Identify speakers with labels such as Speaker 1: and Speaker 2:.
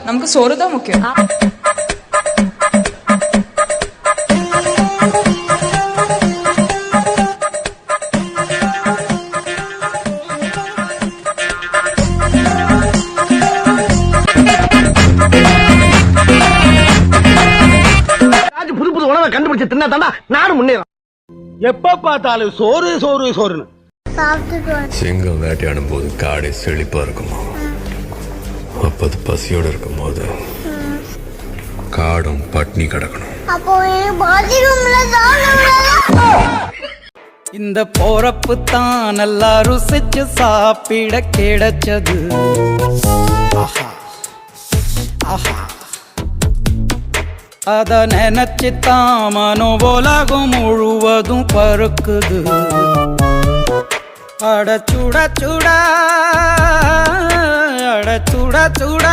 Speaker 1: நமக்கு சோறு தான் முக்கியம்.
Speaker 2: புது புது உணவை கண்டுபிடிச்சு தின்னா தாண்டா நானும் முன்னேறேன். எப்ப பார்த்தாலும் சோறு சோறு சோறுன்னு.
Speaker 3: சிங்கம் வேட்டையாடும் போது காடை செழிப்பா இருக்குமா, அப்பது பசியோடு இருக்கும் போது காடும் பட்னி கிடக்கணும்.
Speaker 4: இந்த போறப்பு தான் நல்லா ருசிச்சு சாப்பிட கிடைச்சது. ஆஹா ஆஹா, அத நினைச்சுத்தான் மனோ உலகம் முழுவதும் பருக்குது. அட சுட சுட, அட சுட சுட.